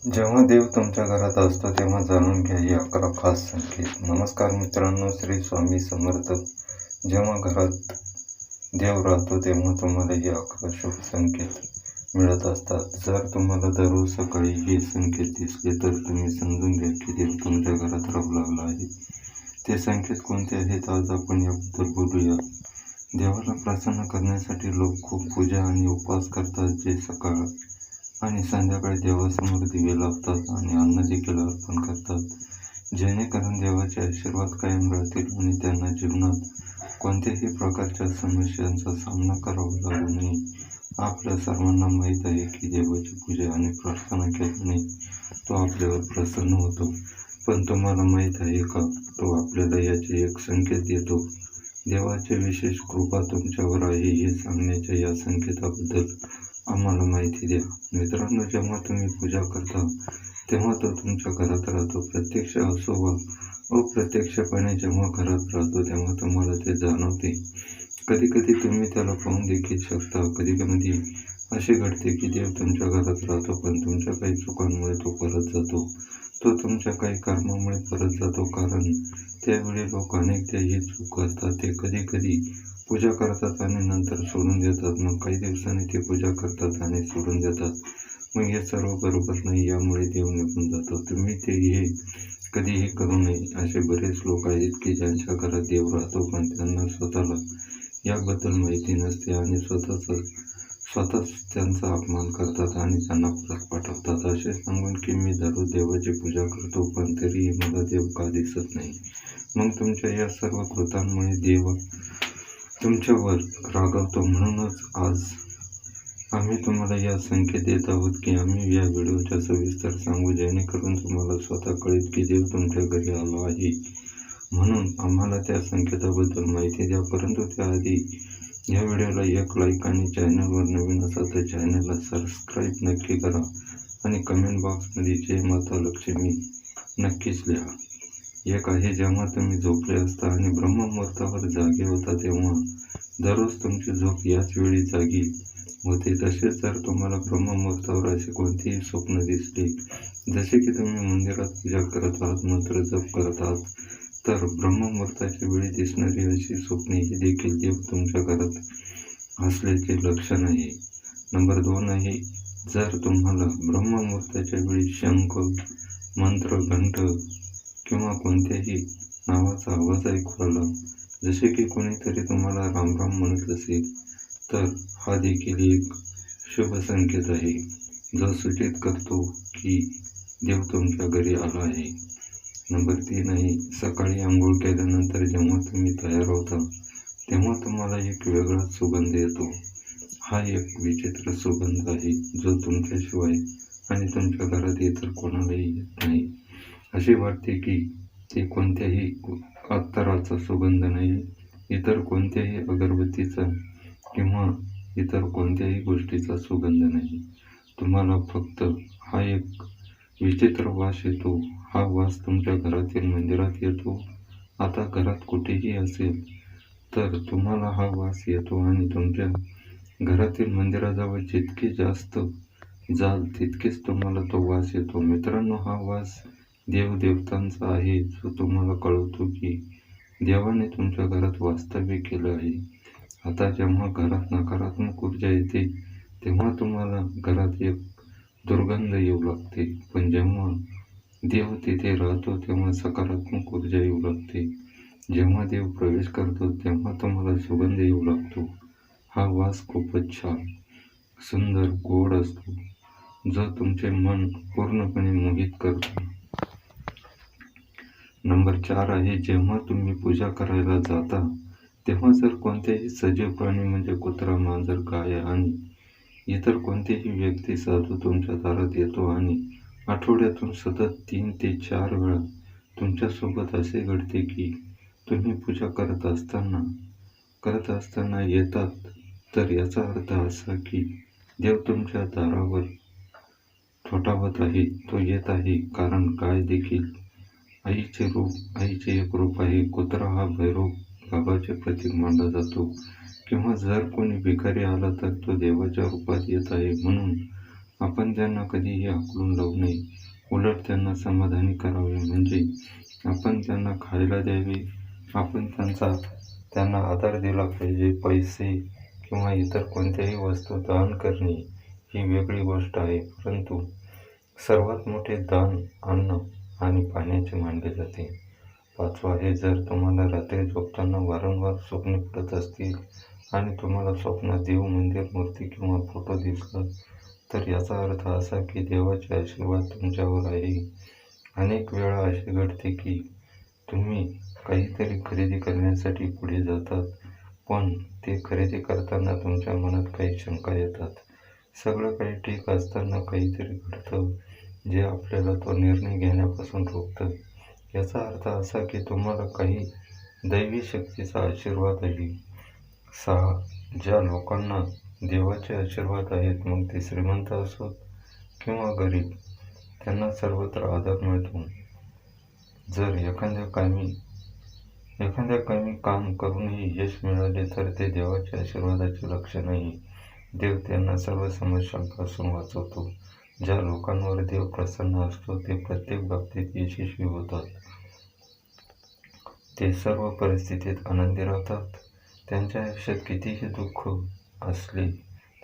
जेव्हा देव तुमच्या घरात असतो तेव्हा जाणून घ्या हे 11 खास संकेत. नमस्कार मित्रांनो, श्री स्वामी समर्थ. जेव्हा घरात देव राहतो तेव्हा तुम्हाला हे 11 शुभ संकेत मिळत असतात. जर तुम्हाला दररोज सकाळी हे संकेत दिसले तर तुम्ही समजून घ्या की देव तुमच्या घरात राहू लागला आहे. ते संकेत कोणते आहेत आज आपण याबद्दल बोलूया. देवाला प्रसन्न करण्यासाठी लोक खूप पूजा आणि उपवास करतात, जे सकाळ आणि संध्याकाळी देवासमोर दिवे लावतात आणि अन्न देखील अर्पण करतात, जेणेकरून देवाचे आशीर्वाद कायम राहतील आणि त्यांना जीवनात कोणत्याही प्रकारच्या समस्यांचा सामना करावा लागू नये. आपल्या सर्वांना माहीत आहे की देवाची पूजा आणि प्रार्थना केल्याने तो आपल्यावर प्रसन्न होतो. पण तुम्हाला माहीत आहे का, तो आपल्याला याचे एक संकेत देतो. देवाची विशेष कृपा तुमच्यावर आहे हे सांगण्याच्या या संकेताबद्दल आम्हाला माहिती द्या. मित्रांनो, जेव्हा तुम्ही पूजा करता तेव्हा तो तुमच्या घरात राहतो. प्रत्यक्ष असो वा अप्रत्यक्षपणे जेव्हा घरात राहतो तेव्हा तुम्हाला ते जाणवते. कधी कधी तुम्ही त्याला पाहून देखील शकता. कधी कधी असे घडते की देव तुमच्या घरात राहतो पण तुमच्या काही चुकांमुळे तो परत जातो. तो तुमच्या काही कर्मामुळे परत जातो, कारण त्यावेळी लोक अनेकदा ही चूक करतात. ते कधी कधी पूजा करतात आणि नंतर सोडून देतात. मग काही दिवसांनी ते पूजा करतात आणि सोडून देतात. मग हे सर्व बरोबर नाही, यामुळे देव निघून जातो. तुम्ही ते हे कधीही करू नये. असे बरेच लोक आहेत की ज्यांच्या घरात देव राहतो पण त्यांना स्वतःला याबद्दल माहिती नसते आणि स्वतःच त्यांचा अपमान करतात आणि त्यांना परत पाठवतात, असे सांगून की मी दररोज देवाची पूजा करतो पण तरीही मला देव का दिसत नाही. मग तुमच्या या सर्व कृत्यांमुळे देव तुमच्यावर रागावतो. म्हणूनच आज आम्ही तुम्हाला या संकेत देत आहोत की आम्ही या व्हिडिओच्या सविस्तर सांगू, जेणेकरून तुम्हाला स्वतः कळेल की देव तुमच्या घरी आला आहे. म्हणून आम्हाला त्या संकेताबद्दल माहिती द्या. परंतु त्याआधी या व्हिडिओला एक लाईक आणि चॅनलवर नवीन असाल तर चॅनलला सबस्क्राईब नक्की करा आणि कमेंट बॉक्समध्ये जय माता लक्ष्मी नक्कीच लिहा. एक आहे, जेव्हा तुम्ही झोपले असता आणि ब्रह्ममुहूर्तावर जागे होता तेव्हा दररोज तुमची झोप याच वेळी जागी होते. तसेच जर तुम्हाला ब्रह्ममुहूर्तावर असे कोणतेही स्वप्न दिसले, जसे की तुम्ही मंदिरात पूजा करत आहात, मंत्र जप करत आहात, तर ब्रह्ममुहूर्ताच्या वेळी दिसणारी अशी स्वप्ने ही देखील देव तुमच्या घरात असल्याचे लक्षण आहे. नंबर 2 आहे, जर तुम्हाला ब्रह्ममुहूर्ताच्या वेळी शंख, मंत्र, घंट किंवा कोणत्याही नावाचा आवाज ऐकू आला, जसे की कोणीतरी तुम्हाला रामराम म्हणत असेल, तर हा देखील एक शुभ संकेत आहे, जो सूचित करतो की देव तुमच्या घरी आला आहे. नंबर 3 आहे, सकाळी आंघोळ केल्यानंतर जेव्हा तुम्ही तयार होता तेव्हा तुम्हाला एक वेगळाच सुगंध येतो. हा एक विचित्र सुगंध आहे, जो तुमच्याशिवाय आणि तुमच्या घरात इतर कोणालाही येत नाही. असे वाटते की ते कोणत्याही अत्तराचा सुगंध नाही, इतर कोणत्याही अगरबत्तीचा किंवा इतर कोणत्याही गोष्टीचा सुगंध नाही. तुम्हाला फक्त हा एक विचित्र वास येतो. हा वास तुमच्या घरातील मंदिरात येतो. आता घरात कुठेही असेल तर तुम्हाला हा वास येतो आणि तुमच्या घरातील मंदिराजवळ जितके जास्त जाल तितकेच तुम्हाला तो वास येतो. मित्रांनो, हा वास देवदेवतांचा आहे, जो तुम्हाला कळवतो की देवाने तुमच्या घरात वास्तव्य केलं आहे. आता जेव्हा घरात नकारात्मक ऊर्जा येते तेव्हा तुम्हाला घरात एक दुर्गंध येऊ लागते, पण जेव्हा देव तिथे राहतो तेव्हा सकारात्मक ऊर्जा येऊ लागते. जेव्हा देव प्रवेश करतो तेव्हा तुम्हाला सुगंध येऊ लागतो. हा वास खूपच छान, सुंदर, गोड असतो, जो तुमचे मन पूर्णपणे मोहित करतो. नंबर 4 आहे, जेव्हा तुम्ही पूजा करायला जाता तेव्हा जर कोणत्याही सजीव प्राणी म्हणजे कुत्रा, मांजर, गाय आणि इतर कोणतीही व्यक्ती साधू तुमच्या दारात येतो आणि आठवड्यातून सतत 3 ते 4 वेळा तुमच्यासोबत असे घडते की तुम्ही पूजा करत असताना येतात, तर याचा अर्थ असा की देव तुमच्या दारावर ठोठावत आहे. तो येत आहे, कारण गाय देखील आईचे एक रूप आहे. कुत्रा हा भैरव बाबाचे प्रतीक मानला जातो. किंवा जर कोणी भिकारी आला तर तो देवाच्या रूपात येत आहे. म्हणून आपण त्यांना कधीही हाकलून लावू नये. उलट त्यांना समाधानी करावे, म्हणजे आपण त्यांना खायला द्यावे. आपण त्यांना आधार दिला पाहिजे. पैसे किंवा इतर कोणत्याही वस्तू दान करणे ही वेगळी गोष्ट आहे, परंतु सर्वात मोठे दान अन्न आणि पाण्याचे मानले जाते. 5वा आहे, जर तुम्हाला रात्री झोपताना वारंवार स्वप्ने पडत असतील आणि तुम्हाला स्वप्नात देव, मंदिर, मूर्ती किंवा फोटो दिसला, तर याचा अर्थ असा की देवाचे आशीर्वाद तुमच्यावर आहे. अनेक वेळा असे घडते की तुम्ही काहीतरी खरेदी करण्यासाठी पुढे जातात, पण ते खरेदी करताना तुमच्या मनात काही शंका येतात. सगळं काही ठीक असताना काहीतरी घडतं जे आपल्याला तो निर्णय घेण्यापासून रोखतं. याचा अर्थ असा की तुम्हाला काही दैवी शक्तीचा आशीर्वाद आहे. 6. ज्या लोकांना देवाचे आशीर्वाद आहेत, मग ते श्रीमंत असोत किंवा गरीब, त्यांना सर्वत्र आदर मिळतो. जर एखाद्या कामी काम करूनही यश मिळाले तर ते देवाच्या आशीर्वादाचे लक्षण आहे. देव त्यांना सर्व समस्यांपासून वाचवतो. ज्या लोकांवर देव प्रसन्न असतो ते प्रत्येक बाबतीत यशस्वी होतात. ते सर्व परिस्थितीत आनंदी राहतात. त्यांच्या आयुष्यात कितीही दुःख असले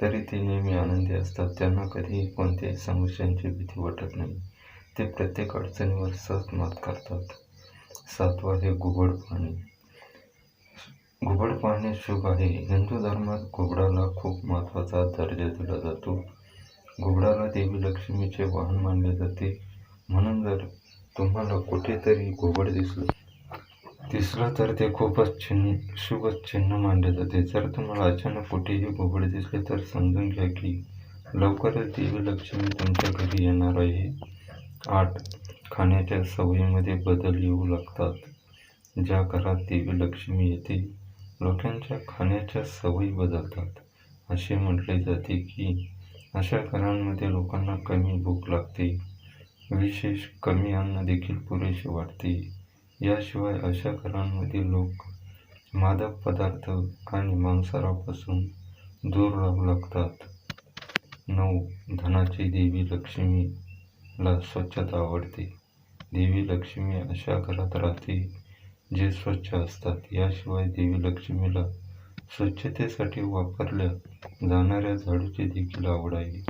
तरी ते नेहमी आनंदी असतात. त्यांना कधीही कोणत्याही समस्यांची भीती वाटत नाही. ते प्रत्येक अडचणीवर सहज मात करतात. 7वा आहे, घुबड पाहणे. घुबड पाहणे शुभ आहे. हिंदू धर्मात घुबडाला खूप महत्त्वाचा दर्जा दिला जातो. घुबडाला देवी लक्ष्मीचे वाहन मानले जाते. म्हणून जर तुम्हाला कुठेतरी घुबड दिसलं तर ते खूपच शुभ चिन्ह मानले जाते. जर तुम्हाला अचानक कुठेही घुबड दिसले तर समजून घ्या की लवकरच देवी लक्ष्मी तुमच्या घरी येणार आहे. 8. खाण्याच्या सवयीमध्ये बदल येऊ लागतात. ज्या घरात देवी लक्ष्मी येते, लोकांच्या खाण्याच्या सवयी बदलतात. असे म्हटले जाते की अशा घरांमध्ये लोकांना कमी भूक लागते, विशेष कमी अन्न देखील पुरेसे वाटते. याशिवाय अशा घरांमध्ये लोक मादक पदार्थ आणि मांसाहारापासून दूर राहू लागतात. 9. धनाची देवी लक्ष्मीला स्वच्छता आवडते. देवी लक्ष्मी अशा घरात राहते जे स्वच्छ असतात. याशिवाय देवी लक्ष्मीला स्वच्छतेसाठी वापरल्या जाणाऱ्या झाडूची देखील आवड आहे.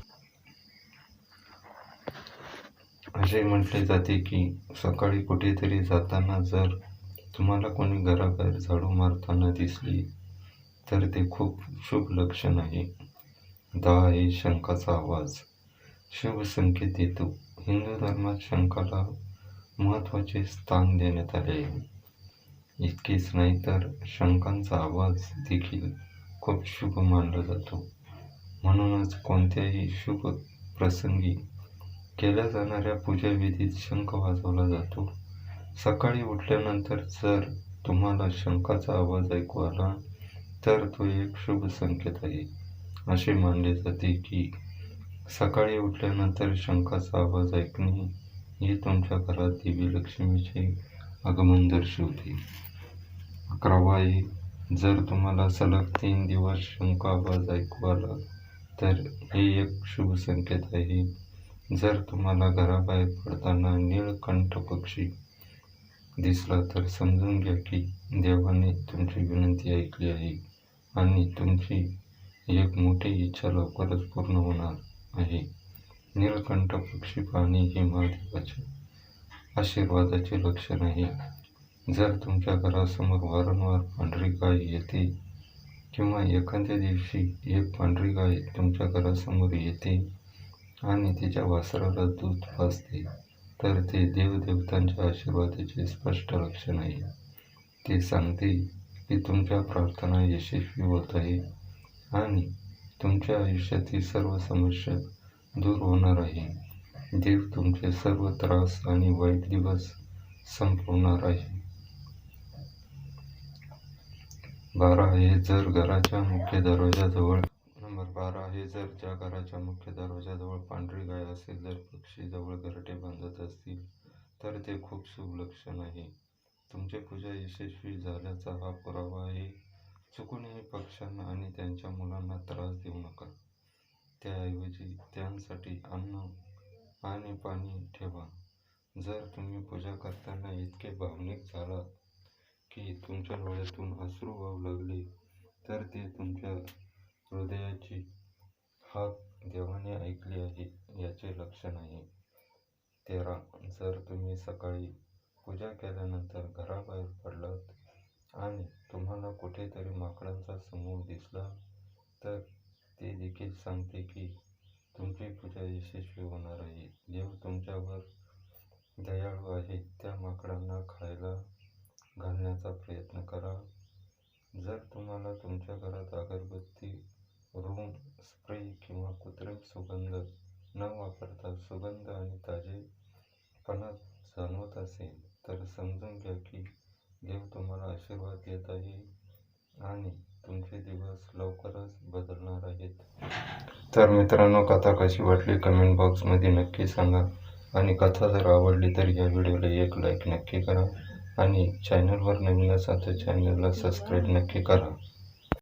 असे म्हटले जाते की सकाळी कुठेतरी जाताना जर तुम्हाला कोणी घराबाहेर झाडू मारताना दिसले तर ते खूप शुभ लक्षण आहे. 10 आहे, शंखाचा आवाज शुभ संकेत देतो. हिंदू धर्मात शंखाला महत्त्वाचे स्थान देण्यात आले आहे. इतकेच नाही तर शंखांचा आवाज देखील खूप शुभ मानला जातो. म्हणूनच कोणत्याही शुभ प्रसंगी केल्या जाणाऱ्या पूजाविधीत शंख वाजवला जातो. सकाळी उठल्यानंतर जर तुम्हाला शंखाचा आवाज ऐकू आला तर तो एक शुभ संकेत आहे. असे मानले जाते की सकाळी उठल्यानंतर शंखाचा आवाज ऐकणे हे तुमच्या घरात देवी लक्ष्मीचे आगमन दर्शवते. 11वा आहे, जर तुम्हाला सलग 3 दिवस शंख आवाज ऐकू आला तर हे एक शुभ संकेत आहे. जर तुम्हाला घराबाहेर पडताना नीळकंठ पक्षी दिसला तर समजून घ्या की देवाने तुमची विनंती ऐकली आहे आणि तुमची एक मोठी इच्छा लवकरच पूर्ण होणार आहे. नीलकंठ पक्षी पाहणे हे महादेवाच्या आशीर्वादाचे लक्षण आहे. जर तुमच्या घरासमोर वारंवार पांढरी गाय येते किंवा एखाद्या दिवशी एक पांढरी गाय तुमच्या घरासमोर येते आणि तिच्या वासराला दूध पाजते तर ते देवदेवतांच्या आशीर्वादाचे स्पष्ट लक्षण आहे. ते सांगते की तुमच्या प्रार्थना यशस्वी होत आहे आणि तुमच्या आयुष्यातील सर्व समस्या दूर होणार आहे. देव तुमचे सर्व त्रास आणि वाईट दिवस संपवणार आहे. 12 आहे, जर घराच्या मुख्य दरवाजाजवळ नंबर 12 आहे, जर ज्या घराच्या मुख्य दरवाजाजवळ पांढरी गाय असेल, जर पक्षी जवळ घरटे बांधत असतील तर ते खूप शुभ लक्षण आहे. तुमची पूजा यशस्वी झाल्याचा हा पुरावा आहे. चुकूनही पक्ष्यांना आणि त्यांच्या मुलांना त्रास देऊ नका. त्याऐवजी त्यांसाठी अन्न आणि पाणी ठेवा. जर तुम्ही पूजा करताना इतके भावनिक झालात की तुमच्या डोळ्यातून अश्रू वाहू लागले, तर ते तुमच्या हृदयाची हाक देवाने ऐकली आहे याचे लक्षण आहे. 13. जर तुम्ही सकाळी पूजा केल्यानंतर घराबाहेर पडलात आणि तुम्हाला कुठेतरी माकडांचा समूह दिसला, तर ते देखील सांगते की तुमची पूजा यशस्वी होणार आहे. देव तुमच्यावर दयाळू आहे. त्या माकडांना खायला घालण्याचा प्रयत्न करा. जर तुम्हाला तुमच्या घरात अगरबत्ती, रूम स्प्रे किंवा कृत्रिम सुगंध न वापरता सुगंध आणि ताजेपणा जाणवत असेल, तर समजून घ्या की देव तुम्हाला आशीर्वाद देत आहे आणि तुमचे दिवस लवकरच बदलणार आहेत. तर मित्रांनो, कथा कशी वाटली कमेंट बॉक्समध्ये नक्की सांगा. आणि कथा जर आवडली तर या व्हिडिओला एक लाईक नक्की करा. आणि चॅनलवर नवीन असाल तर चॅनलला सबस्क्राईब नक्की करा.